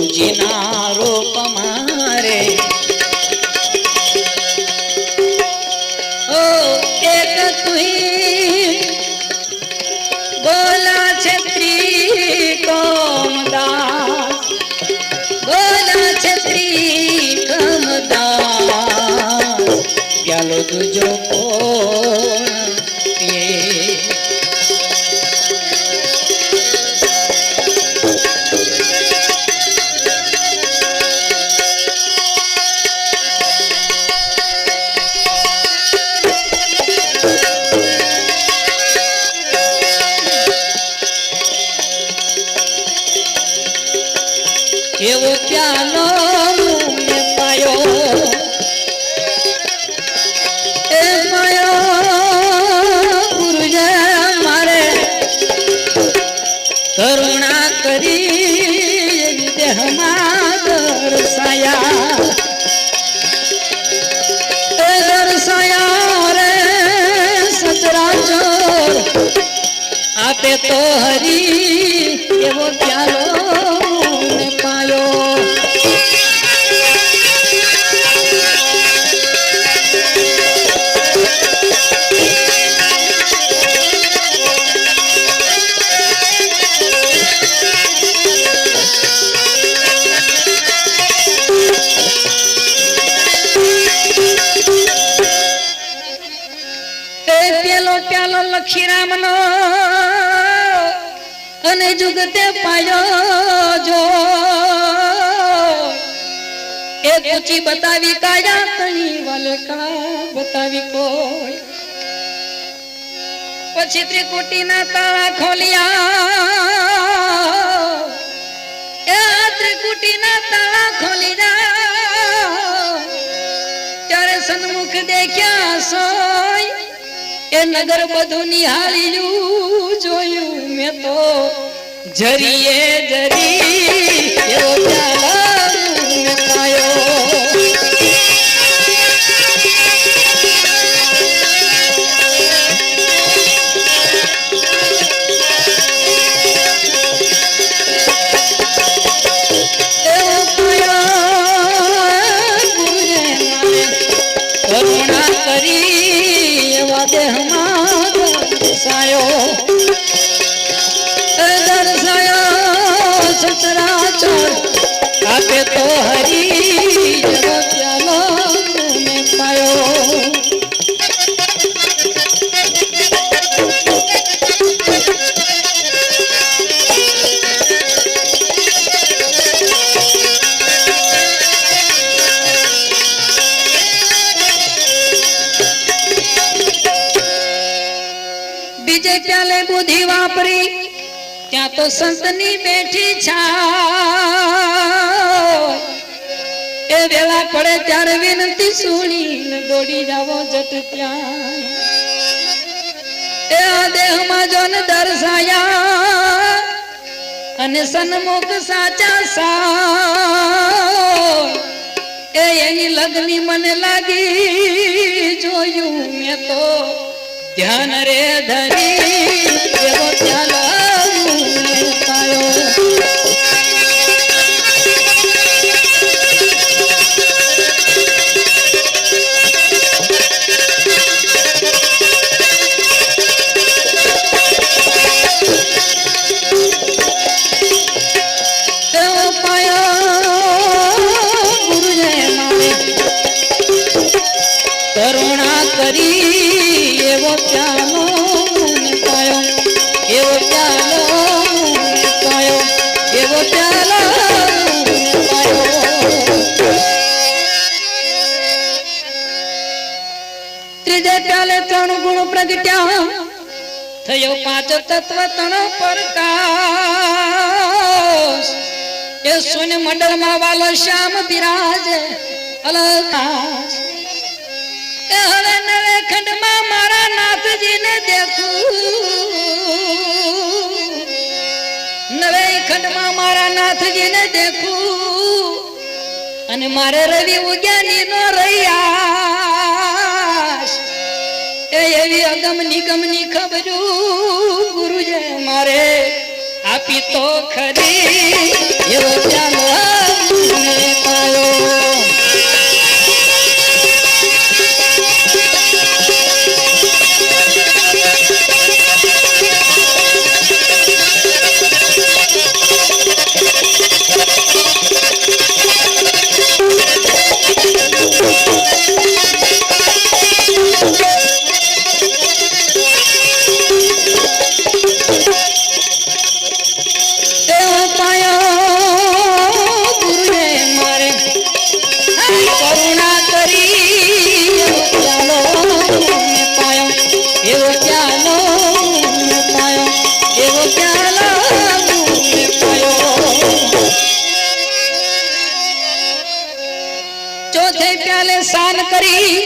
गुरुजी ना रूप मारे ओ एक तुही बोला छत्री कोमदास बोला छत्री कोमदास प्यालो तुझो कोण पिए एवो प्यालो मुझे पायो ए पायो गुरुजे मारे करुणा करी देह दर्शाया दर्शाया रे सचराचर आपे तो हरी एवो प्यालो प्यालो लक्ष्मीराम नो अने जुगते पायो जो एक ऊंची बतावी काया तणी वाले का बतावी कोई पछी त्रिकुटी ना ताला खोलिया ए त्रिकुटी ना ताला खोली जा त्यारे सन्मुख देख्या सोई ए नगर बधु निहाळ्यु जोयु मैं तो जरिए जरी एवो प्यालो मैं पायो एवो पायो गुरुजे माने करुणा करी एवा देह दर्शायो दर्शायो सचराचर आपे तो हरी एवो प्यालो मैं पायो बीजे प्याले बुद्धि वापरी क्या तो संतनी बैठी छा ए वेला पड़े त्यार विनती सुनी ने दौड़ी जावो जट त्या ए देह मा जोन दर्शाया अने सन्मुख साचा सा ए एनी लगनी मने लागी जोयू मैं तो ध्यान रे धरी एवो प्यालो मैं पायो एवो पायो गुरुजे माने करुणा करी एवो प्यालो मैं पायो एवो प्यालो मैं पायो एवो प्यालो मैं पायो त्रीजे प्याले त्रण गुण प्रगट्या थयो पांच तत्व तण प्रकाश ए शून्य मंडल मा वालो श्याम बिराजे अलकाश हवे नवे खंड में मारा नाथ जी ने देखू नवे खंड में मारा नाथ जी ने देखू अने मारे रवि उज्ञानी नो रैयाश ए एवी अगम निगम नी खबरू गुरुजे मारे आपी तो खरी एवो प्यालो પ્યાલે શાન કરી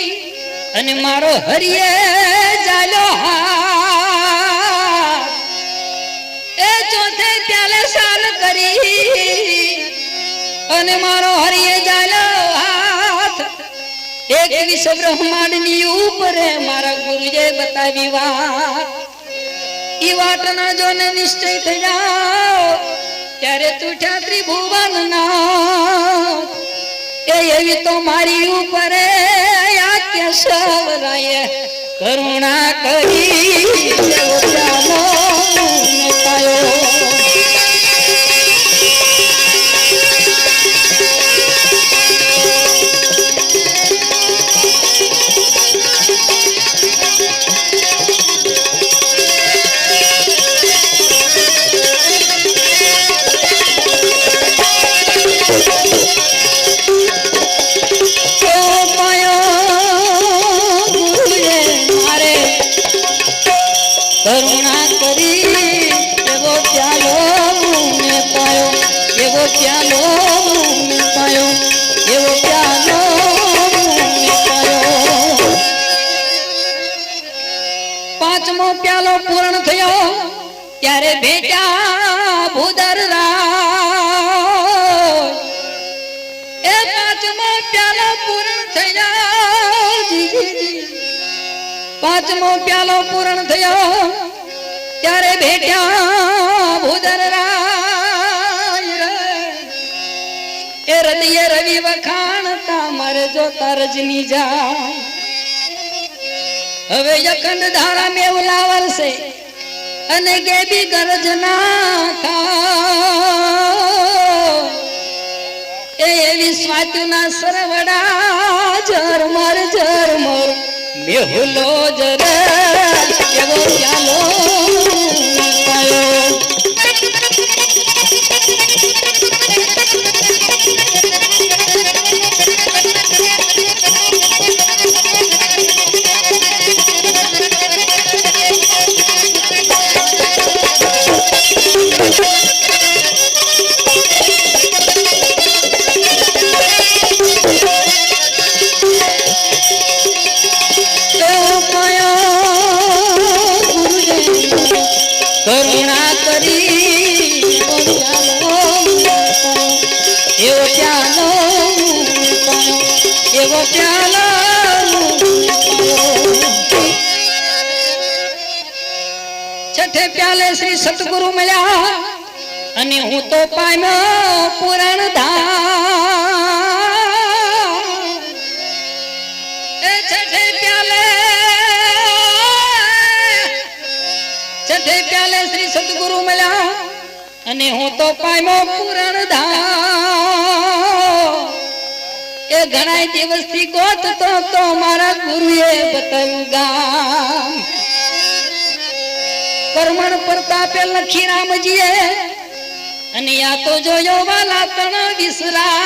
અને મારો હરિયે જાલો હાથ એ ચોથે પ્યાલે શાન કરી અને મારો હરિયે જાલો હાથ એક વિશ્વ બ્રહ્માંડ ની ઉપર મારા ગુરુએ બતાવી વાત ઈ વાતના જોને નિશ્ચય થઈ જાઓ ત્યારે તૂટ્યા ત્રિભુવન ના એ એવી તો મારી ઉપર આકે સવરાય કરુણા કરી દેવો ચાલો પાયો કરુણા કરી એવો પ્યાલો ને પાયો એવો પ્યાલો ને પાયો એવો પ્યાલો ને પાયો પાંચમો પ્યાલો પૂર્ણ થયો ત્યારે ભેટ્યા ભૂદર રાય એ પાંચમો પ્યાલો પૂર્ણ થયો પાંચમો પ્યાલો પૂર્ણ થયો ત્યારે ભેટ્યા ભૂદર રાય એ હૃદય રવિ વખાણતા મારે જોતા રજની જાય હવે અખંડ ધારા મેવલા વરસે અને ગેબી ગરજના થાય એવી સ્વાત્યુના સરવડા ઝરમર ઝરમર મેહુલો જરે એવો પ્યાલો પાયો કરુણા કરી એવો પ્યાલો એવો પ્યાલો છઠે પ્યાલે શ્રી સતગુરુ મળ્યા અને હું તો પામ્યો પુરાણ ધામ એ છઠે પ્યાલે શ્રી સતગુરુ મળ્યા અને હું તો પામ્યો પુરાણ ધામ એ ઘણા દિવસથી ગોતતો તો મારા ગુરુએ બતાવ્યું ગામ કર્મણ પ્રતાપે લખી રામજીએ અને આ તો જોયો વાલા તણ વિસરા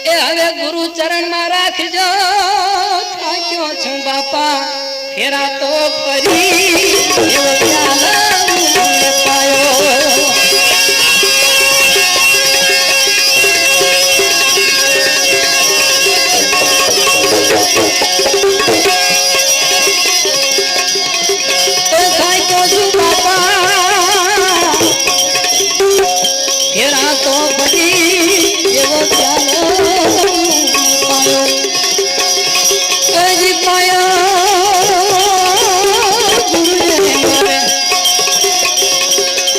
એ હવે ગુરુ ચરણ માં રાખજો થાક્યો છું બાપા ફેરા તો ફરી એવો પ્યાલો પાયો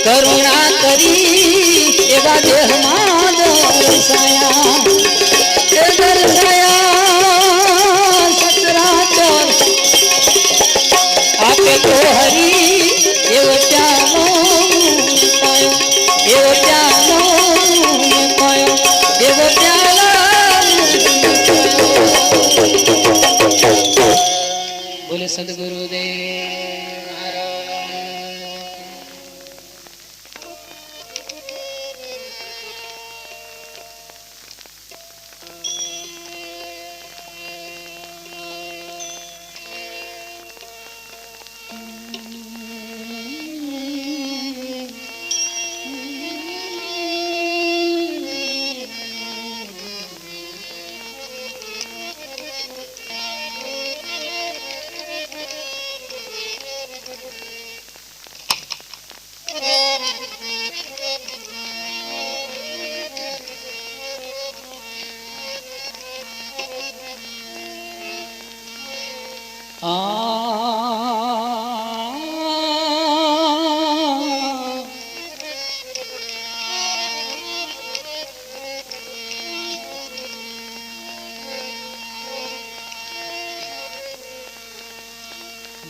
કરુણા કરી એવા દેહમાં દર્શાયા એ દર્શાયા સચરાચર આપે તો હરી એવો પ્યાલો પાયો એવો પ્યાલો પાયો એવો પ્યાલો બોલે સદગુરુદેવ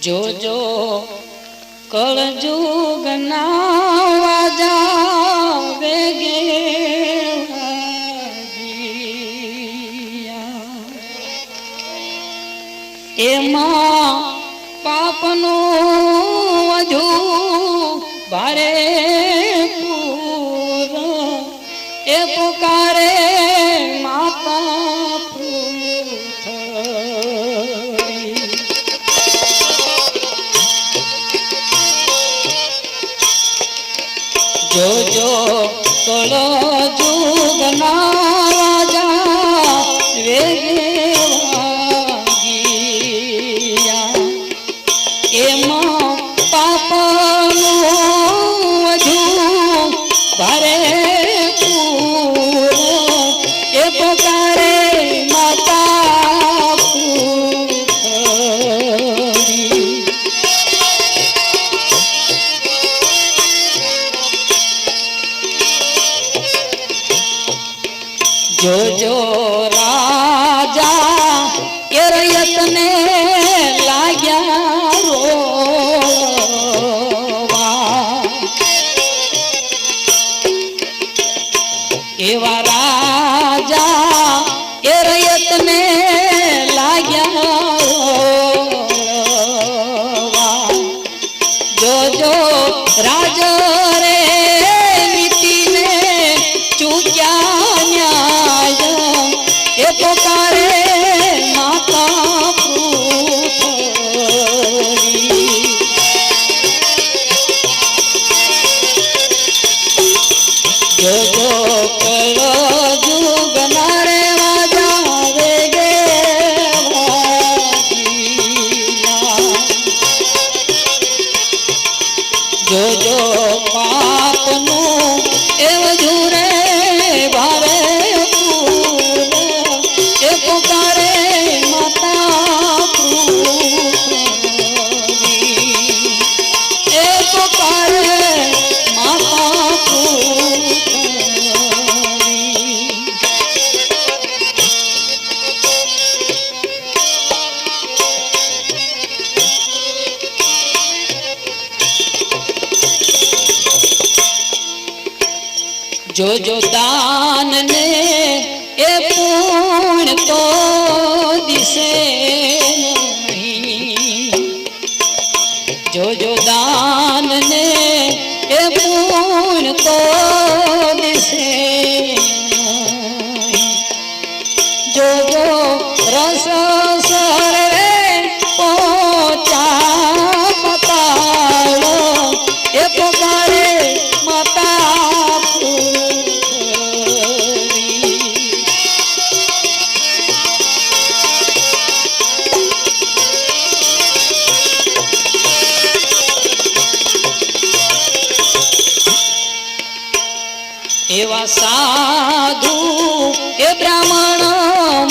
જોજો કળજુગ ના વાજા વેગે એમાં પાપનો વધુ ભારે પૂર એ પુકારે માતા પૃથ્વી જોજો કળજુગ ના રાજા વેગે એમાં પાપનો વધુ ભારે પૂર એ પુકારે માતા પૃથ્વી જોજો રાજા એ રયતને લાગ્યા રોવા એવા રાજા એ રયતને લાગ્યા રોવા જોજો રાજ રે નીતિને ચૂક્યા ન્યાય એ પુકારે માતા પૃથ્વી જોજો કળજુગ ના રે વાજા વેગે જોજો પાપનું એ વધુ રે ભારે એ પુકારે માતા પૃથ્વી એ પુકારે માતા પૃથ્વી જોજો દાન ને એ પૂર્ણ તો દિશે નહીં જોજો દાન ને એ પૂર્ણ તો દિશે જોજો રસ સરે પોચા પતાળો એ પુકારે માતા એવા સાધુ એ બ્રાહ્મણ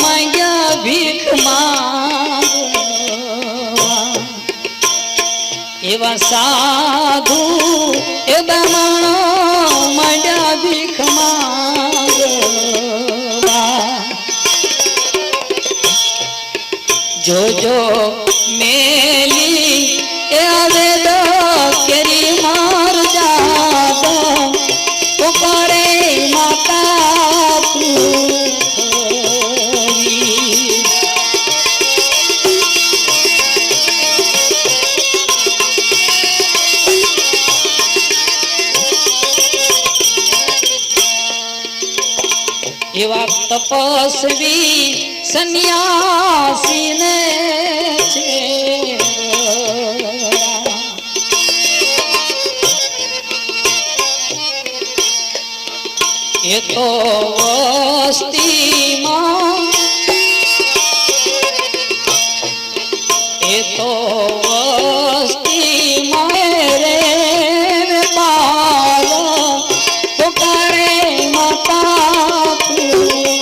માંગ્યા ભીખ માંગવા એવા સાધુ એ બ્રાહ્મણ માંગ્યા ભીખ માંગવા જોજો મેલી એ વેદ કેરી માર જાદ પુકારે માતા પૃથ્વી એવા તપસ્વી સંન્યાસીને છે એ તો વસ્તીમાં એ તો વસ્તીમાં રે બાલ પુકારે માતા પૃથ્વી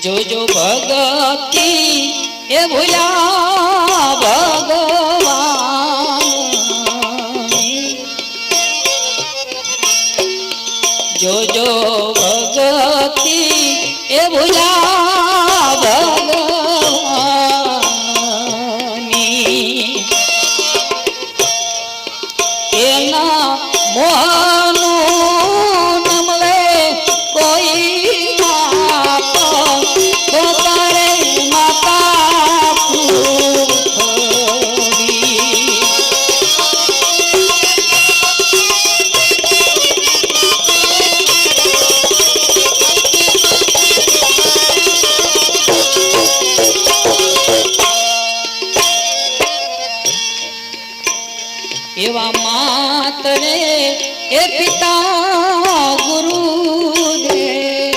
જો જો ભગતિ એ ભૂલ્યા ભગવાન, જો જો ભગતિ એ ભૂલ્યા ભગવાન, એના મોહનું નમવે કોઈ નાપ, તો તારે માતા પૂરી. એવા માતરે એ પિતા ગુરુદેવ,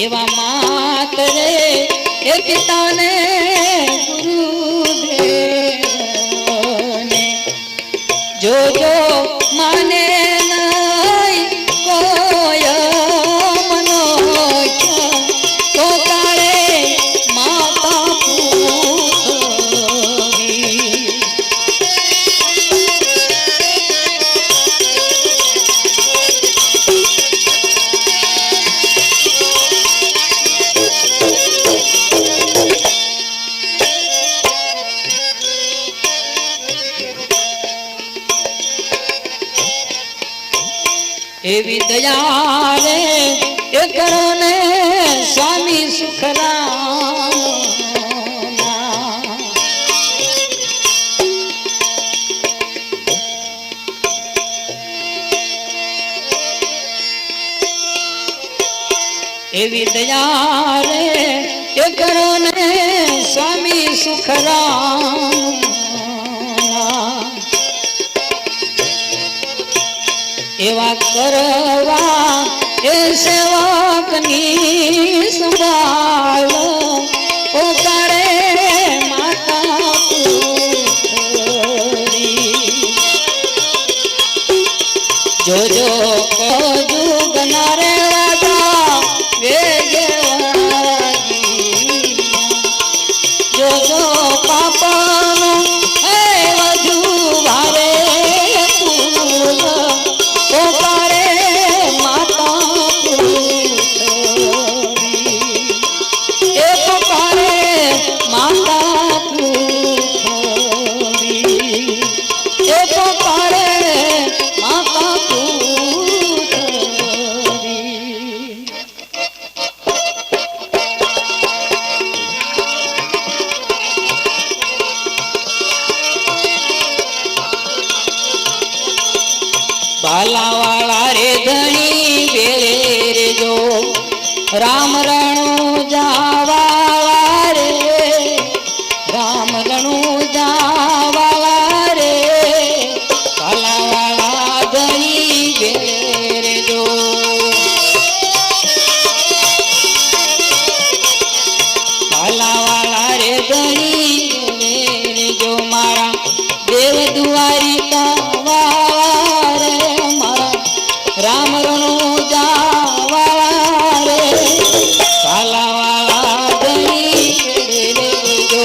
એવા માતરે એ પિતાને ગુરુદેવ, જો જો માને નહીં કોઈ મનોખ્ય, તો તારે માતા પૂરી. એવી દયા રે એ કરો ને સ્વામી સુખરામ, એવી દયા રે એ કરો ને સ્વામી સુખરામ, એવા કરવા એ સેવકની સંભાળ, ઓકારે માતા પૂરી. જોજો કજુ ગનારે રાજા વેગે વાગી, જોજો પાપનો હે વધુ ભારે પૂર, ઓકારે માતા પૂરી. એ પોકારે માતા પૂરી, એ પોકારે માતા પૂરી. બાલાવાળા રે ધણી વેળે રે જો, રામ રણુ જાવાળા રે, રામ રણુ જાવાળા રે, બાલાવાળા ધણી વેળે રે જો. બાલાવાળા રે ધણી વેળે રે જો, મારા દેવ દ્વારિકા રામ રણુ જાવાળા રે, કાલાવાળા ધણી રે જો.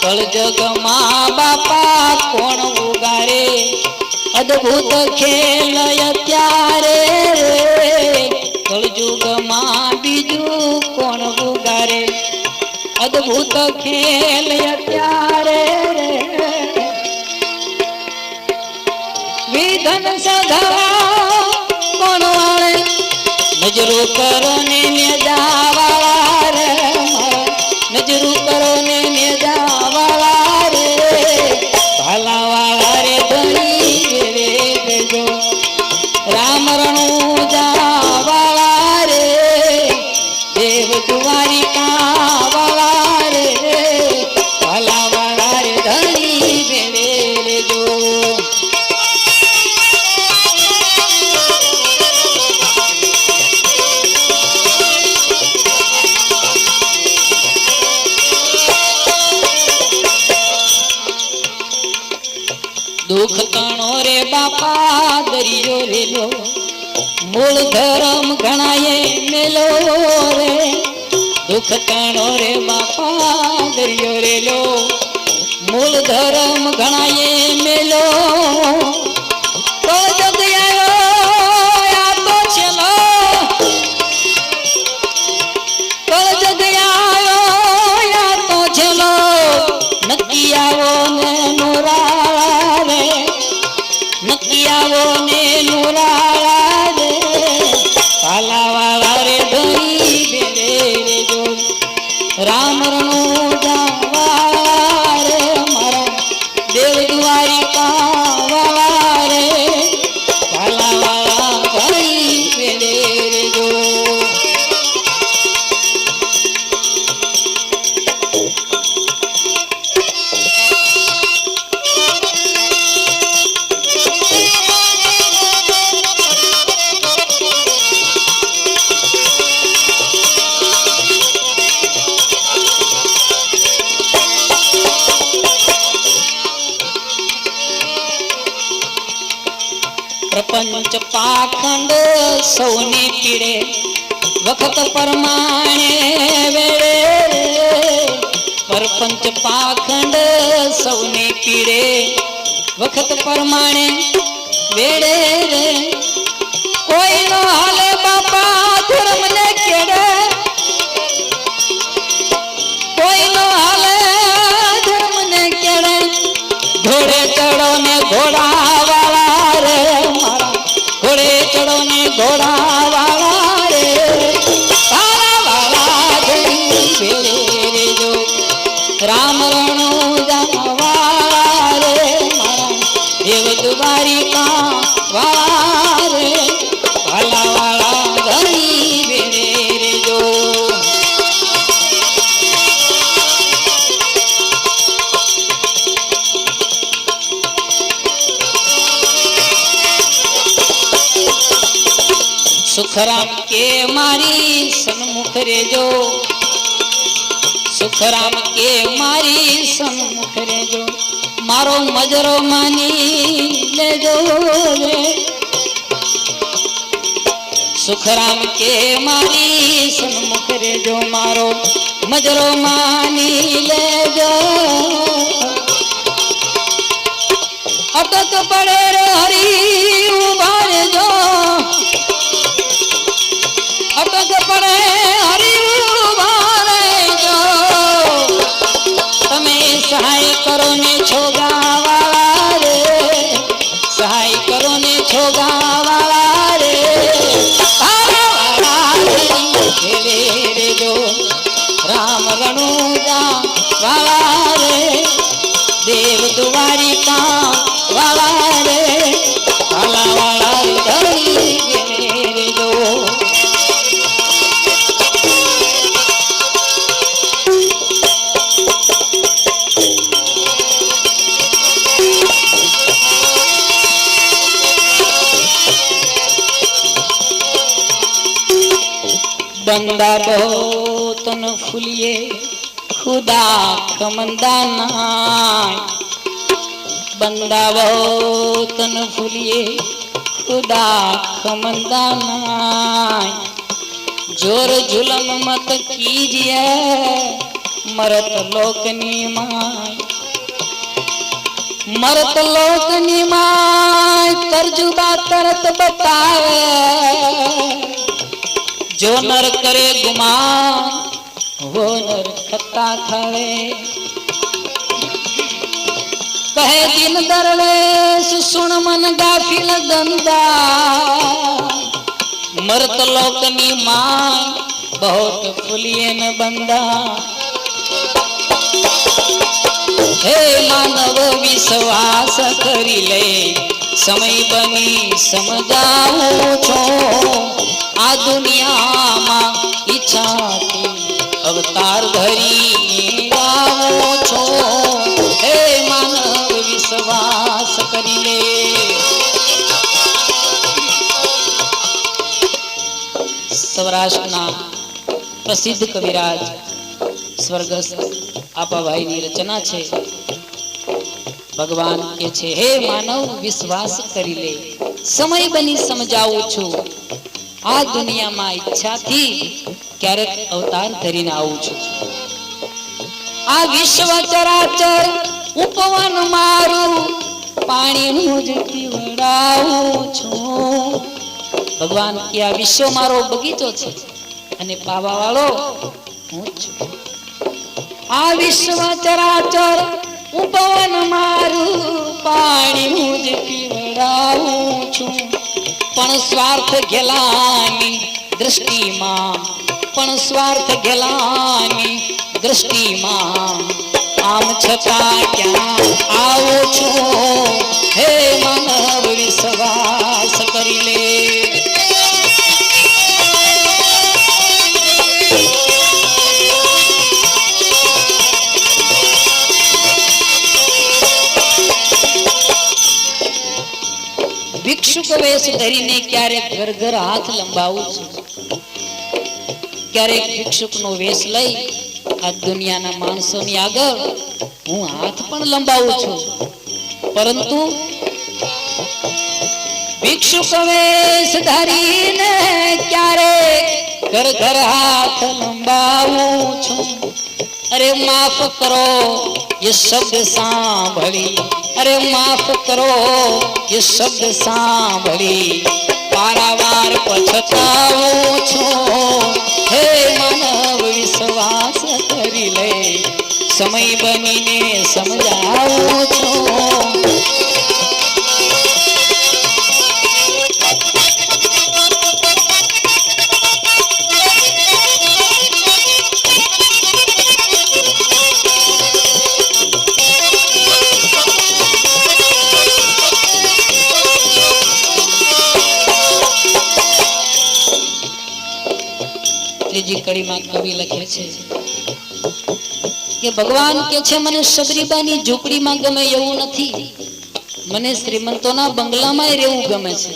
કળજગમાં બાપા કોણ ઉગારે, અદભુત ખેલ અત્યારે રે, કળજુગમાં બીજું કોણ ઉગારે, અદભુત ખેલ અત્યારે રે. વિધન સધા કોણ વાળે, નજરો કરો ને નેજાવાળા રે, નજરો કરો ને નેજાવાળા રે, ભાલાવાળા રે ધણી રે દેજો, રામ રણુ જાવાળા રે, દેવ દ્વારિકા વાળા રે, ભાલાવાળા રે ધણી ભેળે રેજો. दुख तणो रे बापा दरियो रेलो मूल धर्म घणाए मेलो रे दुख तणो रे बापा दरियो रेलो मूल धर्म घणाए मेलो तो जग आयो या तो चलो तो जग आयो या तो चलो नक्की आवो ने नूराळा रे नक्की आवो ने नूराळा रे कालावाळा रे धनी बेले रे जो राम रणो जावा रे मारा देव द्वारिका वाला रे कालावाळा धनी बेले रे जो प्रपंच पाखंड सौने पिढे वखत परमाणे वेळे परपंच पाखंड सौने पिढे वखत परमाणे वेळे रे कोई नो हाले बापा धर्म ने केड़े कोई नो हाले धर्म ने केड़े घोड़े चढ़ो ने घोड़ा वाला रे मारा घोड़े चढ़ो ने घोड़ा वाला रे वाला वाला धनी बेले रे जो राम रणो जावा रे मारा देव द्वारिका वाला रे वाला वाला धनी बेले रे जो सुखराम के मारी सन्मुख रे जो सुखराम के मारी सन्मुख रे जो मारो मजरो मानी ले जो रे सुखराम के मारी सन्मुख रे जो मारो मजरो मानी ले जो अटक पड़े रे हरी उबारे जो अटक पड़े हरि उबारे जो तमे सहाय करो ने छोगा वाला रे सहाय करो ने छोगा वाला रे वाला वाला रे जो राम रणुजा वाला रे देव द्वारिका वाला रे वाला वाला धनी रे जो बंदा बहुत न फुलिए खुदा खमंदा नाय बंदा बहुत न फुलिए खुदा खमंदा नाय जोर जुलम मत कीजिए मरत लोकनी माय मरत लोकनी माय तरजुबा तरत बतावे जो नर करे गुमान वो नर खत्ता खावे कहे दिन दरवेश सुन मन गाफिल गंदा मरत लोकनी मां बहुत फुलिए न बंदा हे मानव विश्वास करी ले समय बनी समझाऊं छो आ दुनिया में ઈચ્છા અવતાર ધરી આવો છો હે માનવ વિશ્વાસ કરી લે. સૌરાષ્ટ્રના પ્રસિદ્ધ કવિરાજ સ્વર્ગસ્થ આપાભાઈની રચના છે. ભગવાન કે છે હે માનવ વિશ્વાસ કરી લે, સમય બની સમજાવું છું. આ દુનિયામાં ઈચ્છાથી ક્યારેક અવતાર ધરીને આવું છું. આ વિશ્વ ચરાચર ઉપવન મારું પાણીનું જ પીવડાવું છું. ભગવાન કે આ વિશ્વ મારો બગીચો છે અને પાવા વાળો હું છું. આ વિશ્વ ચરાચર ઉપવન મારું પાણીનું જ પીવડાવું છું. પણ સ્વાર્થ ગેલાની દ્રષ્ટિમાં, પણ સ્વાર્થ ગેલાની દ્રષ્ટિમાં આમ છતાં ક્યાં આવું છું. હે માનવ વિશ્વાસ કરી લે. ભિક્ષુક વેશ ધરીને ક્યારેક ઘર ઘર હાથ લંબાવું છું. ક્યારેક ભિક્ષુક નો વેશ લઈ આ દુનિયાના માણસોની આગળ હું હાથ પણ લંબાવું છું. પરંતુ ભિક્ષુક વેશ ધરીને ક્યારેક ઘર ઘર હાથ લંબાવું છું. અરે માફ કરો ये शब्द सांभળી, अरे माफ करो ये शब्द सांभળી पारावार पछताऊं છું. હે માનવ વિશ્વાસ કરી લે, સમય બનીને સમજાવું છું. ત્રીજી કડીમાં કવિ લખે છે કે ભગવાન કે છે મને સબરીબાની ઝૂંપડીમાં ગમે એવું નથી, મને શ્રીમંતોના બંગલામાં રહેવું ગમે છે.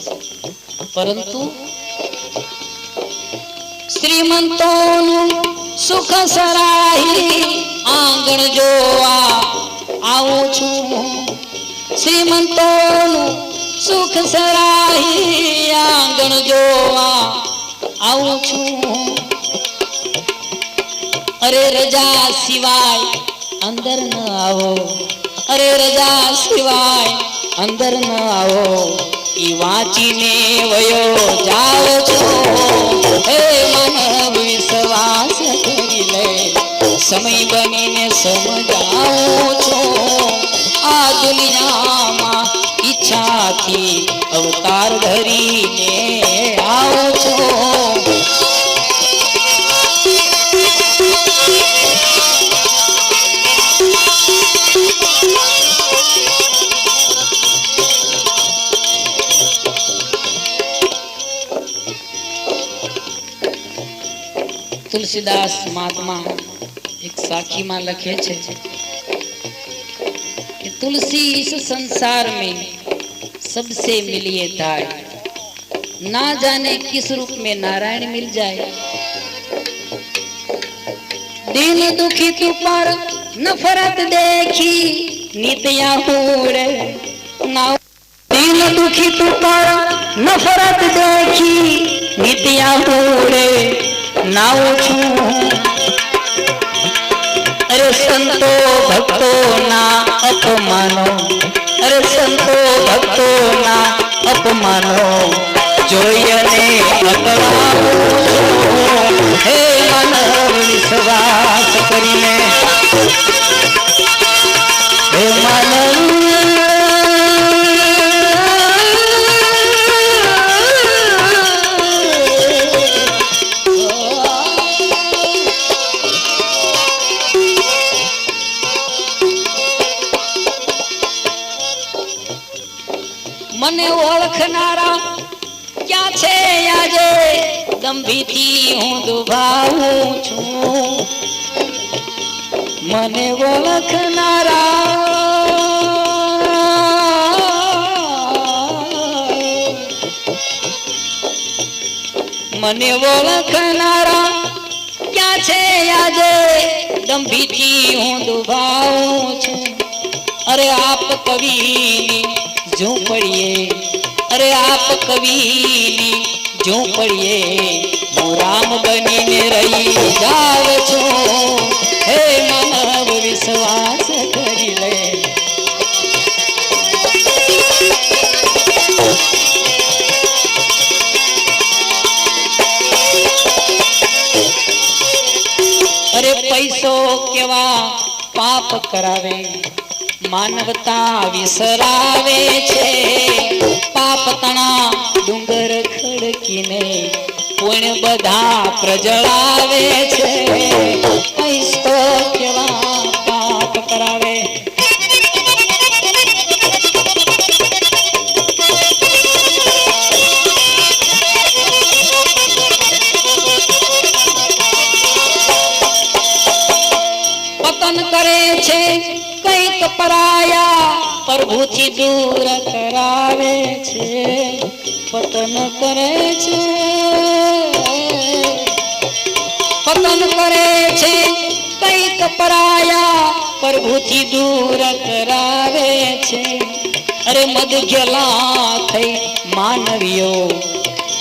પરંતુ શ્રીમંતોનું સુખ સરાહી આંગણ જોવા આવું છું. શ્રીમંતોનું સુખ સરાહી આંગણ જોવા આવું છું. અરે રજા સિવાય અંદર ન આવો, અરે રજા સિવાય અંદર ન આવો, ઈ વાંચીને વયો જાઓ છો. હે માનવ વિશ્વાસ કરી લે, સમય બનીને સમજાવો છો. આ દુનિયામાં ઈચ્છાથી અવતાર ધરીને આવો છો. तुलसीदास महात्मा एक साखी में लखे छे कि तुलसी इस संसार में सबसे मिलिए धाय, ना जाने किस रूप में नारायण मिल जाए. दीन दुखी तू पर नफरत देखी नित्या होड़े ना, दीन दुखी तू पर नफरत देखी नित्या होड़े नाऊ छूं. अरे संतो भक्तो ना अपमानो, अरे संतो भक्तो ना अपमानो जोयने अकड़ाऊं છું. હે માનવ વિશ્વાસ કરીને, હે માનવ મને ઓળખનારા ક્યાં છે આજે, દંભીથી હું દુભાવું છું. મને ઓળખનારા, મને ઓળખનારા ક્યાં છે આજે, દંભીથી હું દુભાવું છું. अरे आप कवीनी झूंपड़िए, अरे आप कवीनी झूंपड़िए હું રામ બનીને રહી જાવ છું, હે માનવ વિશ્વાસ કરી લે. અરે પૈસો કેવા પાપ કરાવે, માનવતા વિસરાવે છે. પાપ તણા ડુંગર ખડકીને પુણ્ય બધા પ્રજળાવે છે. પૈસો કેવા પાપ કરાવે. પતન કરે છે કઈક પરાયા, પ્રભુથી દૂર કરાવે છે. પતન કરે છે, પતન કરે છે કઈક પરાયા, પ્રભુથી દૂર કરાવે છે. અરે મદગેલા થઈ માનવીઓ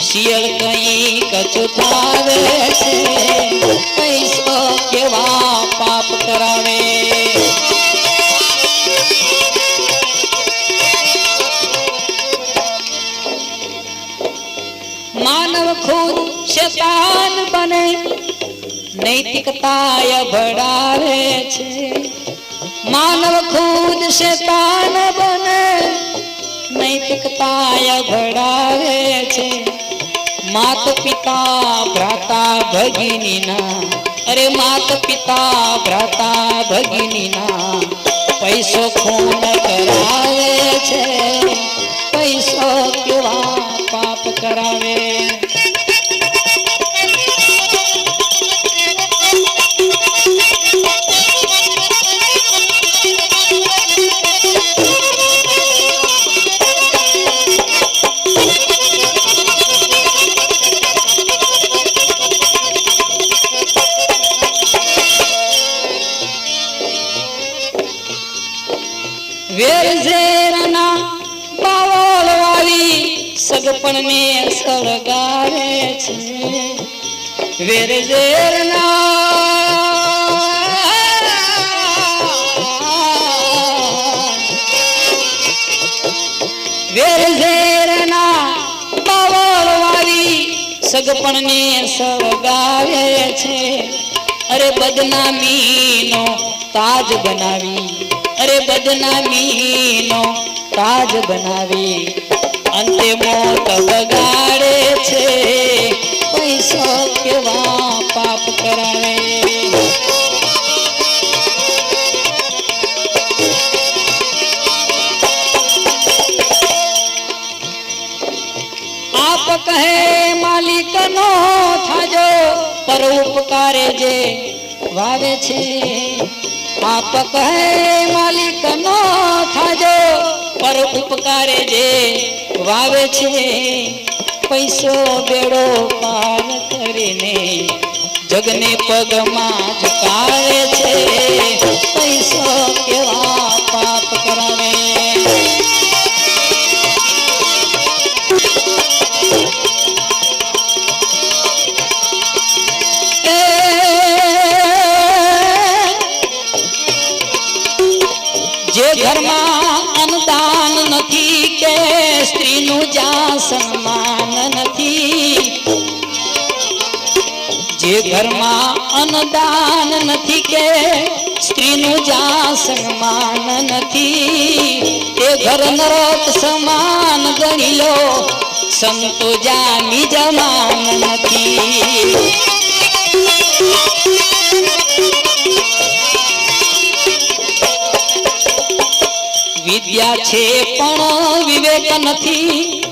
શિયળ કઈક ચુથાવે છે. પૈસો કેવા પાપ કરાવે. मानव खुद शैतान बने, नैतिकता बढ़ावे छे. मानव खुद शैतान बने, नैतिकता बढ़ावे छे. मात पिता भ्राता भगिनी ना, अरे मात पिता भ्राता भगिनी ना पैसो खून करावे छे. पैसो केवा पाप करावे. વેરઝેરના બાવળ વાવી સગપણને સળગાવે છે. વેરઝેરના વેરઝેરના બાવળ વાવી સગપણને સળગાવે છે. અરે બદનામીનો તાજ બનાવી, અરે બદનામીનો તાજ બનાવી અંતે મોત બગાડે છે. પૈસો કેવા પાપ કરાવે. આપ કહે માલિક નો થાજો, પર ઉપકારે જે વાવે છે. आप कहे मालिक नो थाजो, पर उपकारे जे वावे छे. पैसो बेड़ो पार करीने जगने पगमां झुकावे छे. पैसो केवा पाप करावे. જે ઘરમાં અન્નદાન નથી કે સ્ત્રીનું જ્યાં સન્માન નથી, જે ઘરમાં અન્નદાન નથી કે સ્ત્રીનું જ્યાં સન્માન નથી, તે ઘર નરક સમાન ગણી લો, સંતો જ્યાં નિજમાન નથી. વિદ્યા છે પણ વિવેક નથી,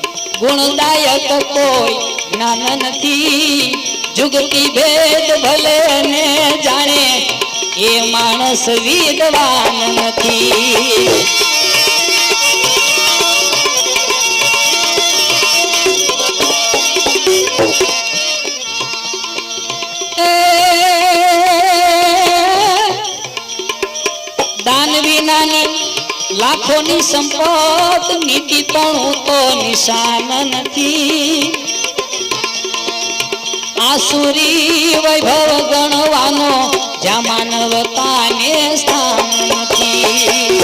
ગુણદાયક કોઈ જ્ઞાન નથી. જુગતી ભેદ ભલે ને જાણે, એ માણસ વિદ્વાન નથી. દાન વિનાની લાખોની સંપત નીતિ પણ તો નિશાન નથી આસુરી વૈભવ ગણવાનો જ્યાં માનવતાને સ્થાન નથી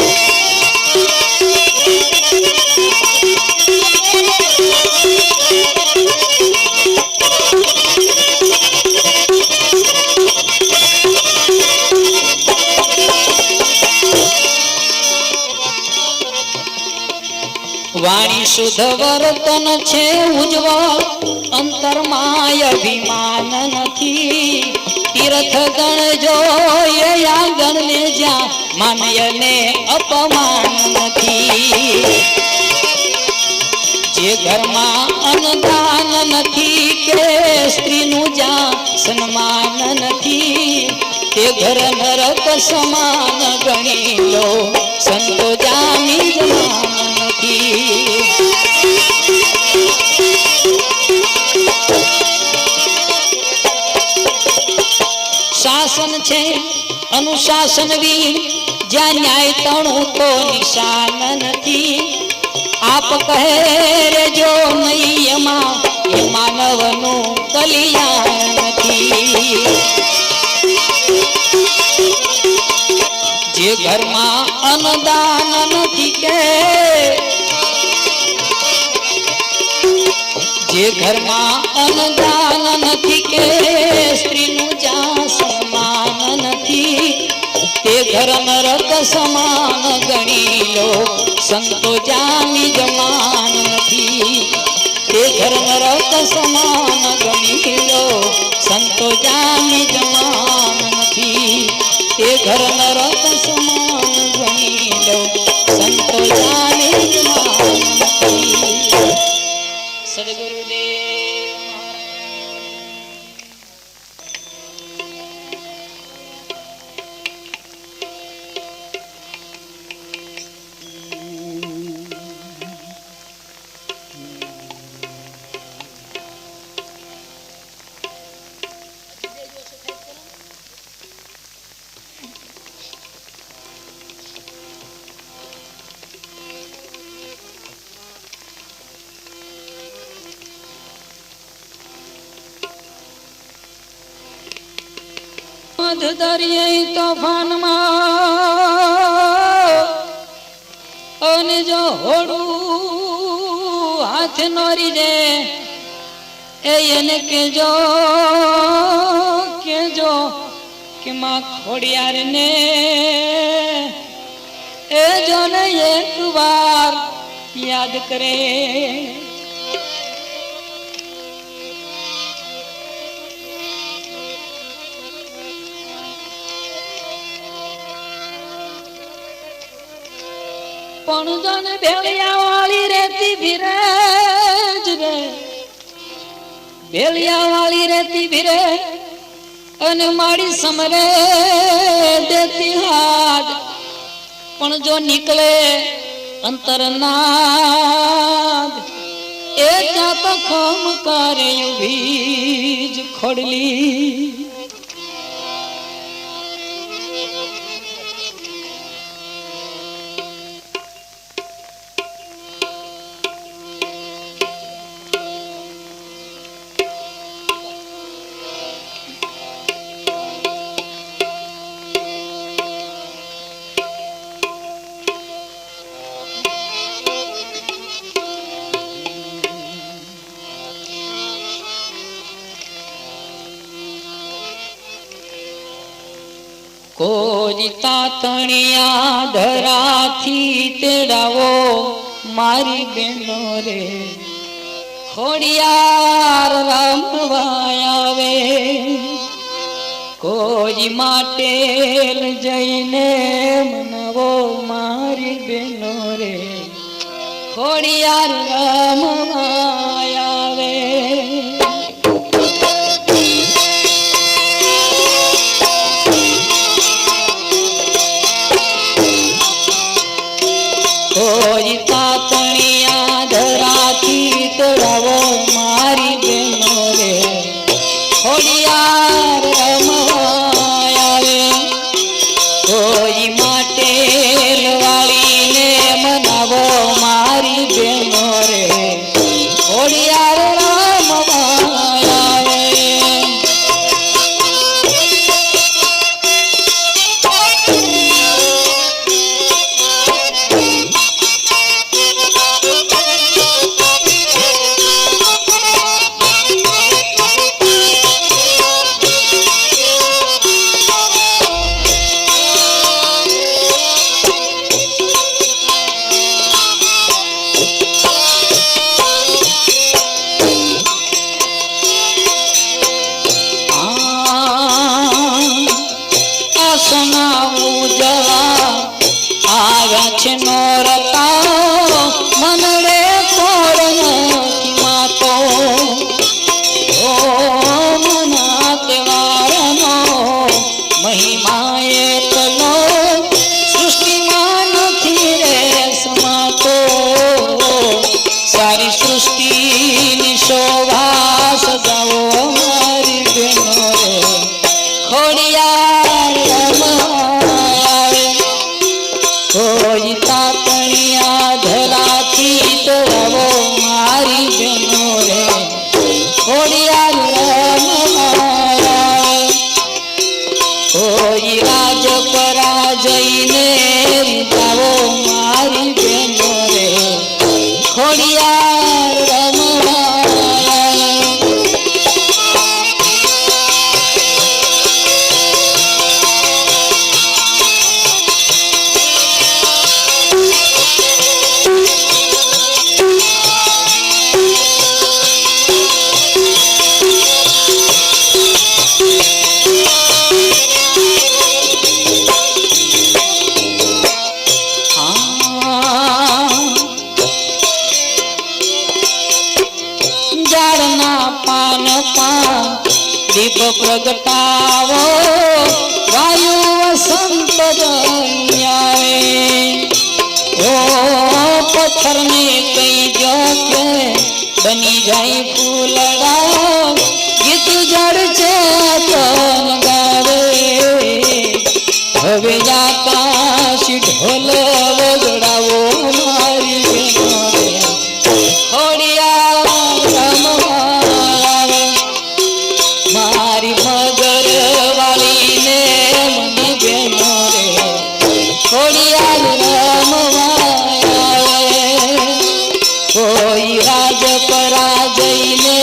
વાણી શુદ્ધ વર્તન છે ઉજ્જવળ અંતરમાં અભિમાન નથી તીર્થ ગણ જોઈએ આ ગણને જ્યાં માન્યને અપમાન નથી જે ઘરમાં અન્નદાન નથી કે સ્ત્રીનું જ્યાં સન્માન નથી તે ઘર નરક સમાન ગણી લો સંતો જાની જમાન શાસન છે અનુશાસન વીર જ્યાં ન્યાય તણું તો નિશાન નથી આપ કહે રે જો નહીં એમાં એ માનવનું કલ્યાણ નથી જે ઘરમાં અન્નદાન નથી કે જે ઘરમાં અન્નદાન નથી કે સ્ત્રીનું જ્યાં સન્માન નથી તે ઘર નરક સમાન ગણી લો સંતો જાની જમાન નથી તે ઘર નરક સમાન ગણી લો સંતો જાની જમાન નથી તે ઘર નરક સમાન ગણી લો સંતો જાની જમાન નથી સદગુરુદેવ દરિયાઈ તોફાનમાં અને જો હોડું હાથ નોરી દે એને કેજો કે માં ખોડિયાર ને એ જો ને એક વાર યાદ કરે પણ જને ભેળિયા વાળી રેતી ભીરેજ રે ભેળિયા વાળી રેતી ભીરે અને મારી સમરે દેતી હાડ પણ જો નીકળે અંતરનાદ એ ત્યાં તો ખમ કરે બીજ ખોડલી કોઈ તાતણિયા ધરાથી તેડાવો મારી બેનો રે ખોડિયાર રમવા આવે કોઈ માટે જઈને મનવો મારી બેનો રે ખોડિયાર રમવા આવે કોઈ તાતણિયા ધરાથી તળાવો મારી બેનો રે ખોડિયાર રમવા આવે કોઈ માટે વાળીને ખોડિયાર રમાવે કોઈ તાતણિયા ધરાથી તો રવો મારી બેનો રે ખોડિયાર રમાવે કોઈ રાજ પરાજયને રીતાવો મારી બેનો રે ખોડિયાર દીપ પ્રગટાવો વાયુ વસંત આવે ઓ પથ્થરને કઈ જો કે બની જાય ફૂલડા ગીત જડ છે તન ગાવે હવે આકાશ ઢોલ વગડાવો મારી બેનો મારી મગર વાલીને મની બેનો રે ખોડિયાર રમવાય કોઈ રાજ પરાજયને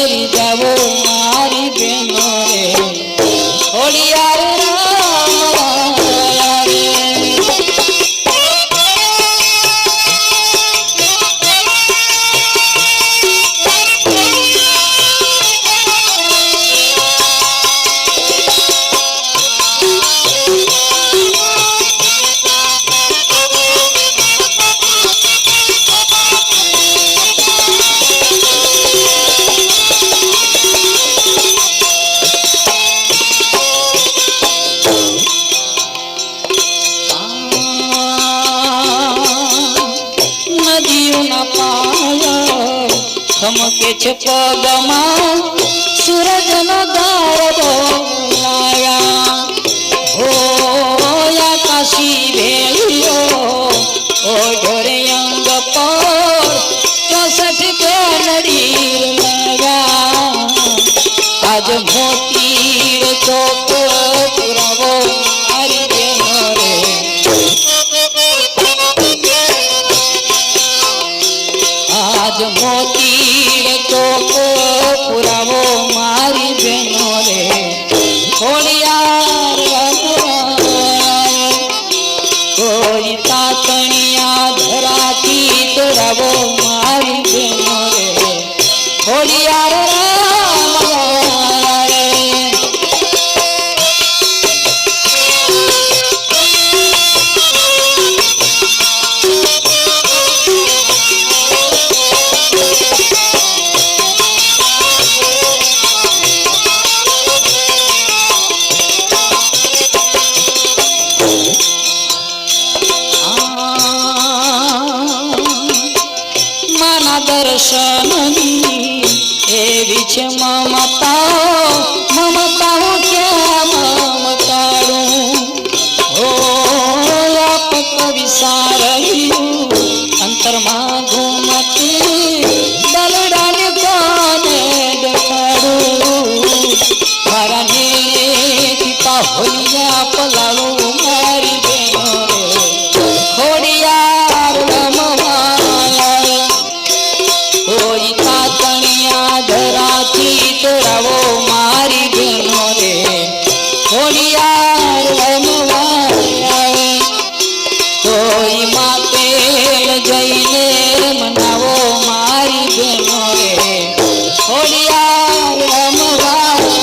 રીજાવો મારી બેનો રે ખોડિયાર ખમકે છે પગમાં સૂરજનો ગારવો લાયા હો આકાશી ભેલિયો ઓઢોરે અંગ પર 64 કેનડી લગા આજ મોતી ચોક પુરાવો મારી બેનો રે આજ મોતી ચોક પુરાવો મારી બેનો રે ખોડિયાર કોઈ તાતણિયા ધરાથી તોરાવો મારી બેનો રે ખોડિયાર દર્શનની એવી છે મમતા મમતા ક્યાં મમતાડું હો આપ કવિ સારયું અંતરમાં ઘૂમતી દલડાને કોને દેખાડું મારા નેણેથી પાહોલિયા પલાળું મારી બેનો રે ખોડિયાર કોઈ તાતણિયા ધરાથી તોરાવો મારી બેનો રે ખોડિયાર રમવાય કોઈ માતેલ જઈને મનાવો મારી બેનો રે ખોડિયાર રમવાય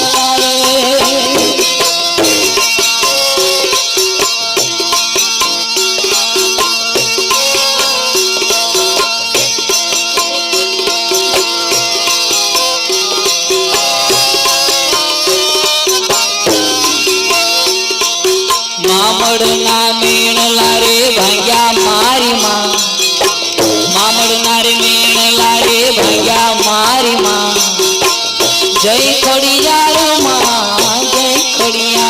મામડના મેણલા રે ભાગ્યા મારી માં મામડના રે મેણલા રે ભાગ્યા મારી માં જય ખોડિયાર માં જય ખોડિયાર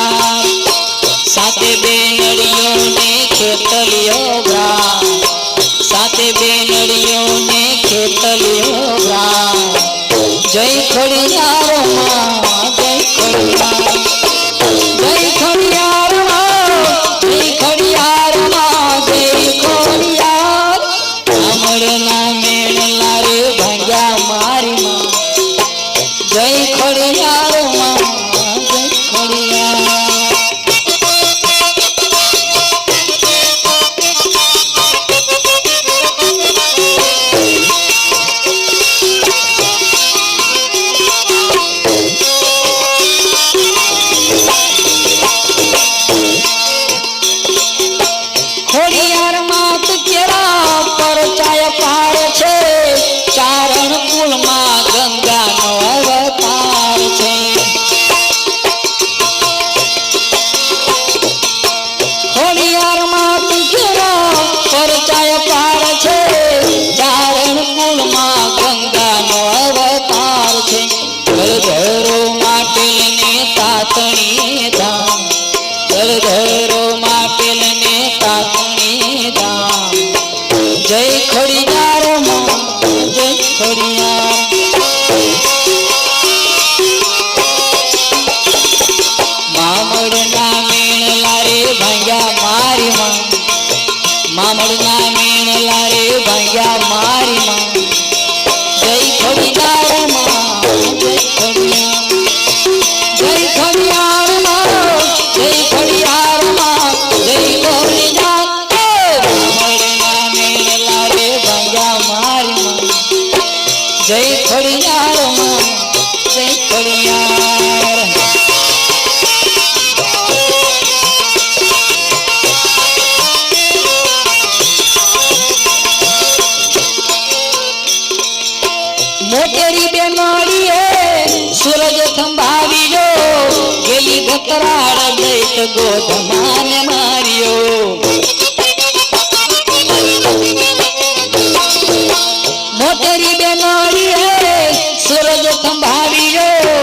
ગતરાળ દૈત ગોધમાને માર્યો મોટેરી બેનોડી હે સૂરજ ખંભાવ્યો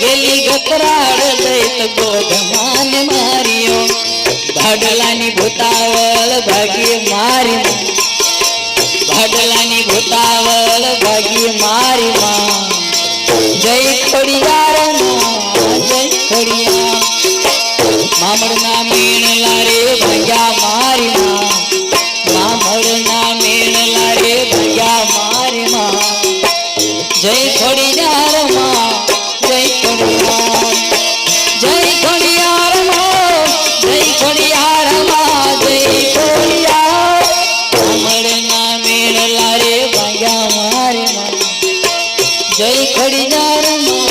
ગેલી ગતરાળ દૈત ગોધમાને માર્યો ભાડલાની ભૂતાવળ ભાગી મારી ભાડલાની ભૂતાવળ ભાગી મારી માં જય ખોડિયાર જય ખોડિયાર મામડના મેણલા રે ભાગ્યા મારી માં મામડના મેણલા રે ભાગ્યા મારી માં જય ખોડિયાર માં જય ખોડિયાર જય ખોડિયાર માં જય ખોડિયાર માં જય ખોડિયાર મામડના મેણલા રે ભાગ્યા મારી માં જય ખોડિયાર માં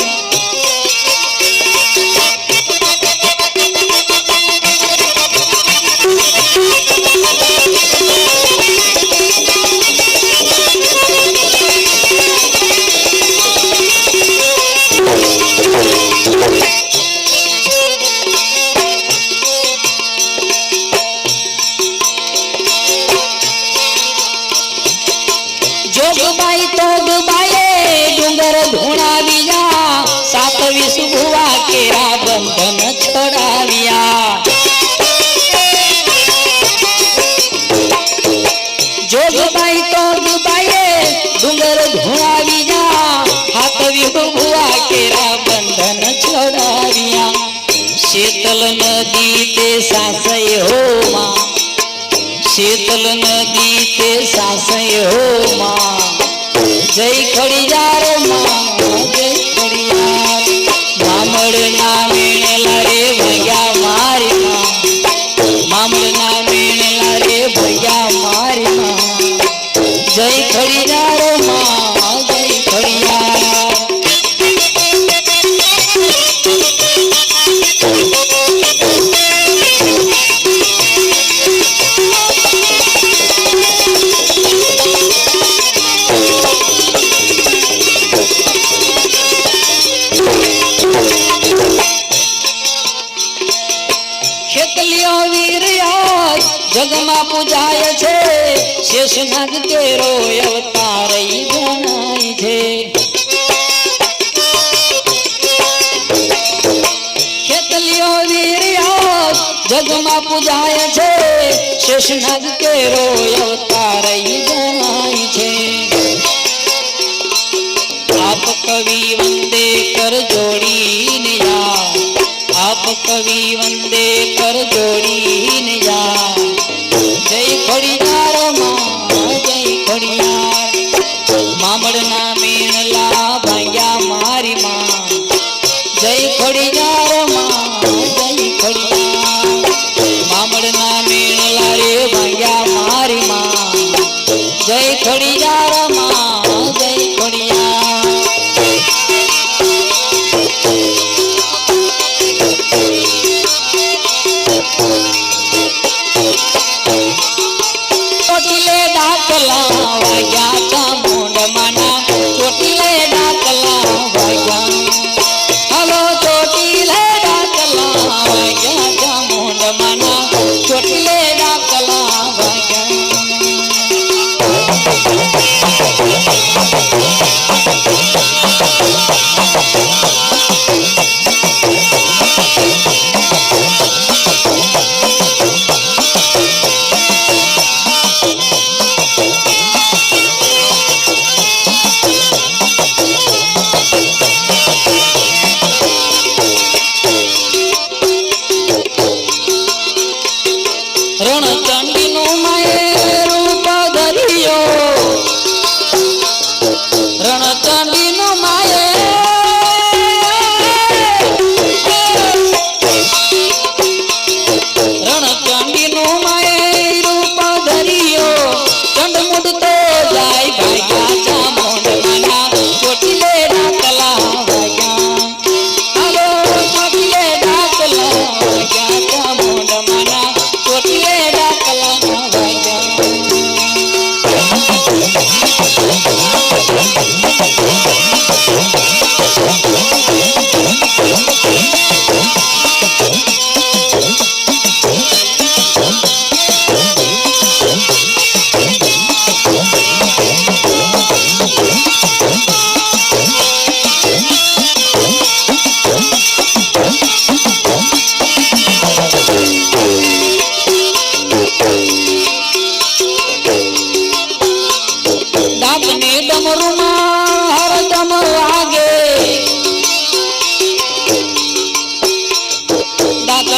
જોગબાઈ તોગબાઈએ ડુંગર ધૂણાવ્યા 27 ભુવા કેરા બંધન છોડાવ્યા જોગબાઈ તોગબાઈએ ડુંગર ધૂણાવ્યા 27 ભુવા કેરા બંધન છોડાવ્યા શીતલ નદી તે સાસય હો માં શીતલ નદી તે સાસય હો માં જય ખોડિયાર માં જય ખોડિયાર મામડના મેણલા રે ભાગ્યા મારી માં મામડના મેણલા રે ભાગ્યા મારી માં જય ખોડિયાર માં જય ખોડિયાર ખેતલિયો વીર્યો જગમાં પૂજાય છે શેષનાગ કેરો અવતાર ઈ જણાય છે ખેતલિયો વીર્યો જગમાં પૂજાય છે શેષનાગ કેરો અવતાર ઈ જણાય છે આપ કવિ વંદે કર જોડીને યાર आप कवि वंदे कर जोड़ीने जा जय खोडियार मां जय खोडियार मामड़ना मेणला भाग्या मारी मां जय खोडियार मां जय खोडियार मामड़ना मेणला रे भाग्या मारी मां जय खोडियार मां जय खोडियार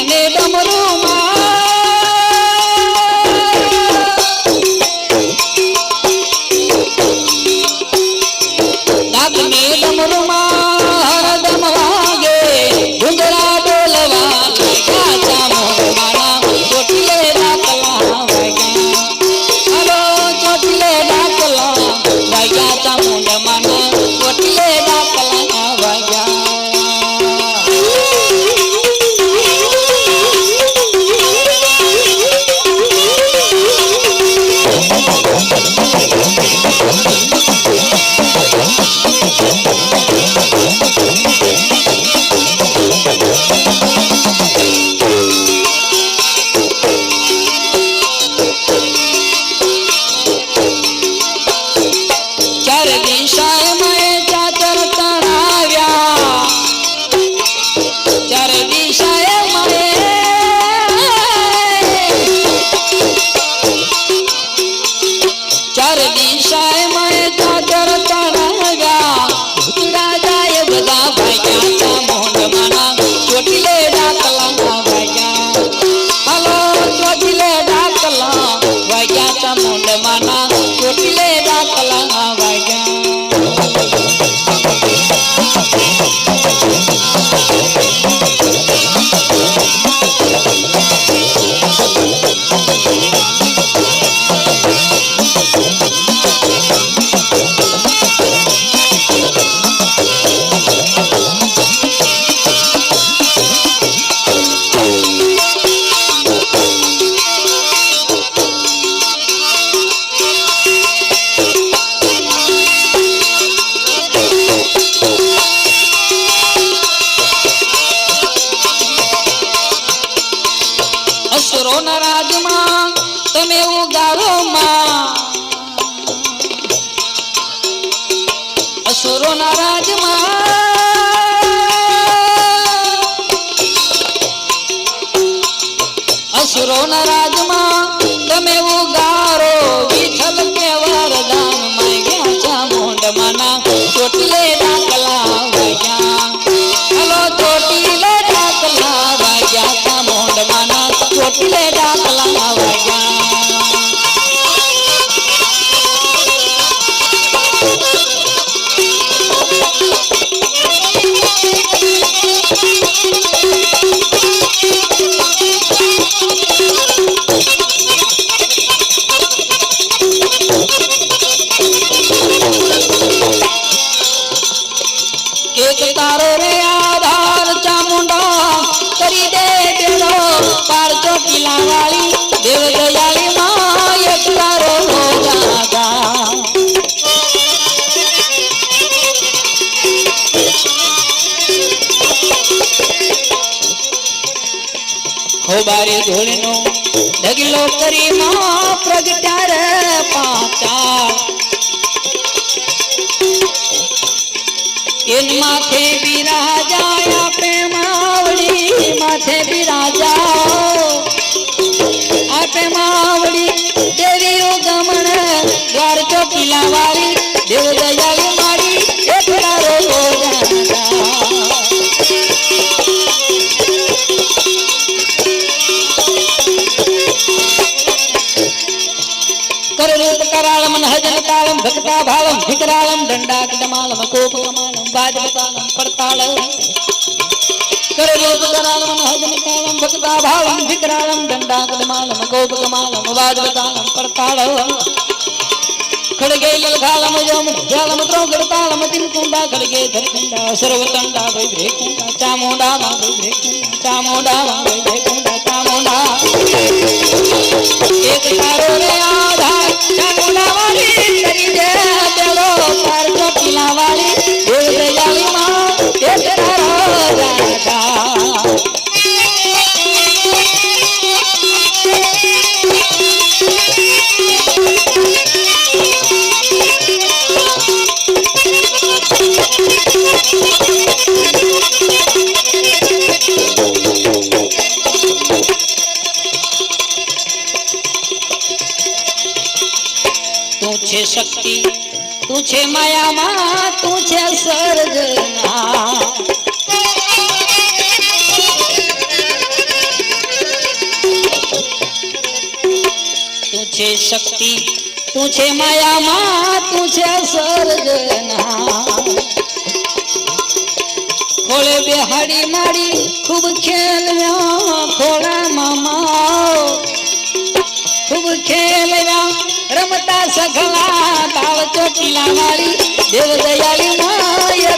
ને ડમરું નાગને ડમરું હરદમ વાગે ગુંજરા બોલવા લાગ્યા ચામુંડ માના ચોટીલે ડાકલા વાગ્યા હલો ચોટીલે ડાકલા વાગ્યા ચામુંડ માના ચોટીલે ડાકલા વાગ્યા અસુરોના રાજમાં તમે ઉગારો માં અસુરોના રાજમાં અસુરોના રાજમાં તમે ઉગારો વિઠ્ઠલ કે વરદાન માંગ્યા ચામુંડ માના ચોટીલે ડાકલા વાગ્યા હલો ચોટીલે ડાકલા વાગ્યા ચામુંડ માના ચોટીલે ડાકલા વાગ્યા એક તારો રે આધાર ચામુંડા કરી દે બેડો પાર ચોટીલા વાળી દેવ દયાળી માં એક તારો દાદા ખોબારી ધૂળનો ઢગલો કરી માં પ્રગટ્યા રે પાચા એન માથે બિરાજા આપે માવડી માથે બિરાજા આપે માવડી દેવીઓ ગમણ દ્વાર ચોટીલા વાળી દેવ દયાળી મારી એક તારો कर रूप करालम हजन तालम भक्ता भालम भिकरालम दंडा कदमालम कोप कमालम बाज बतालम पड़ताल कर रूप करालम हजन तालम भक्ता भालम भिकरालम दंडा कदमालम कोप कमालम बाज बतालम पड़ताल खड़गे ललघालम जम जालम त्रोगड़तालम तिमकुंडा खड़गे धरकुंडा सर्वतंडा वैभ्रेकुंडा चामुंडा मा वैभ्रेकुंडा चामुंडा मा वैभ्रेकुंडा चामुंडा एक तारो रे आधार चामुंडा वाली करी दे बेड़ो पार ચોટીલા વાળી દેવ દયાળી માં એક તારો દાદા तू छे शक्ति तू छे माया मां तू छे सर्जना છે શક્તિ તું છે માયામાં તું છે સર્જના ખોળે બેહાડી માડી ખૂબ ખેલવ્યા ખોળા મામા ખૂબ ખેલવ્યા રમતા સખલા તાવ ચોટીલા વાળી દેવ દયાળી માય